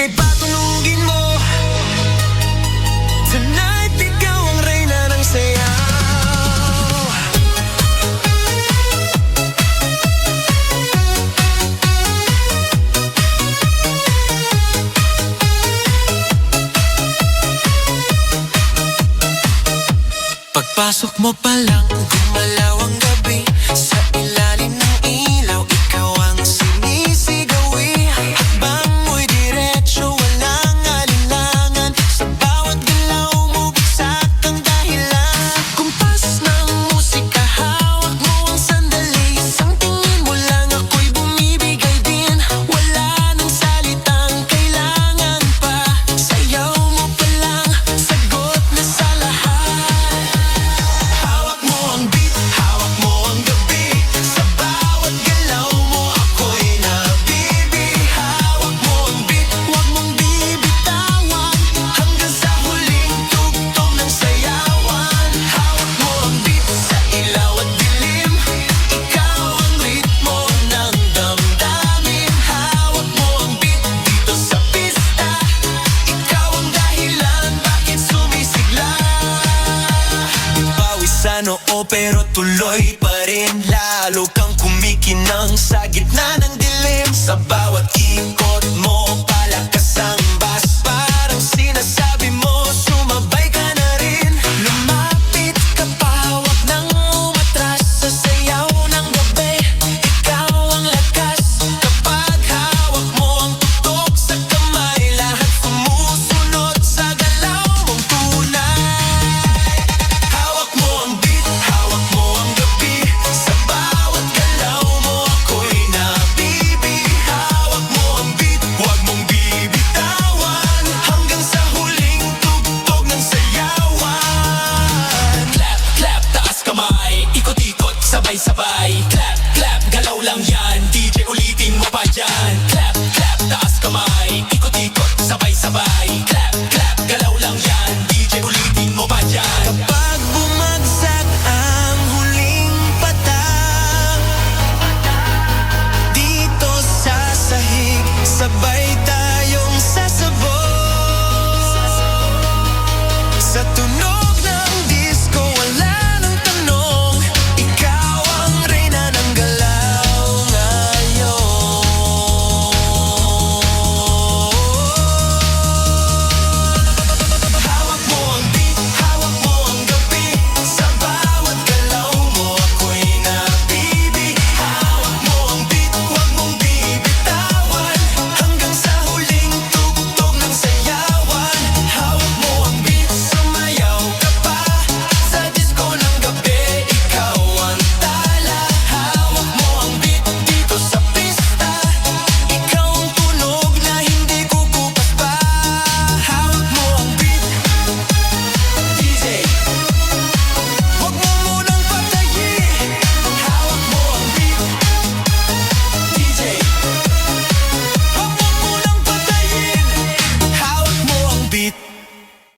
DJ patunugin mo. Tonight ikaw ang reyna ng sayaw. Pagpasok mo pa lang, gumalaw ang gabi. Sa ilalim ng ilaw, ikaw ang sinisigawi. Hakbang mo'y diretso, walang alinlangan. Sa bawat galaw mo, bagsak ang dahilan. Kumpas ng musika, hawak mo ang sandali. Isang tingin mo lang, ako'y bumibigay din. Wala nang salitang kailangan pa. Sayaw mo pa lang, sagot na sa lahat. Hawak mo ang beat, hawak mo ang gabi. Sa bawat galaw mo, ako'y nabibi. Hawak mo ang beat, huwag mong bibitawan. Hanggang sa huling tugtog ng sayawan. Hawak mo ang beat, sa ilaw at dilim. Ikaw ang ritmo ng damdamin. Hawak mo ang beat, dito sa pista. Ikaw ang dahilan, bakit sumisigla. Pawis sa noo pero tuloy pa rin. Lalo kang kumikinang sa gitna ng dilim. Sa bawat ikot mo, palakas ang bass. Parang sinasabi mo, sumabay ka na rin. Lumapit ka pa, huwag nang umatras. Sa sayaw ng gabi, ikaw ang lakas. Kapag hawak mo ang tutok sa kamay, lahat sumusunod sa galaw mong tunay. Hawak mo ang beat, hawak mo ang gabi. Sa bawat galaw mo, ako'y nabibi. Hawak mo ang beat, huwag mong bibitawan. Hanggang sa huling tugtog ng sayawan. Clap, clap, taas kamay. Ikot-ikot, sabay-sabay. Clap, clap, galaw lang yan. DJ ulitin mo pa dyan. Clap, clap, taas kamay. Ikot-ikot, sabay-sabay. Clap, clap, galaw lang yan. DJ ulitin mo pa dyan. Kapag bumagsak ang huling patak, dito sa sahig, sabay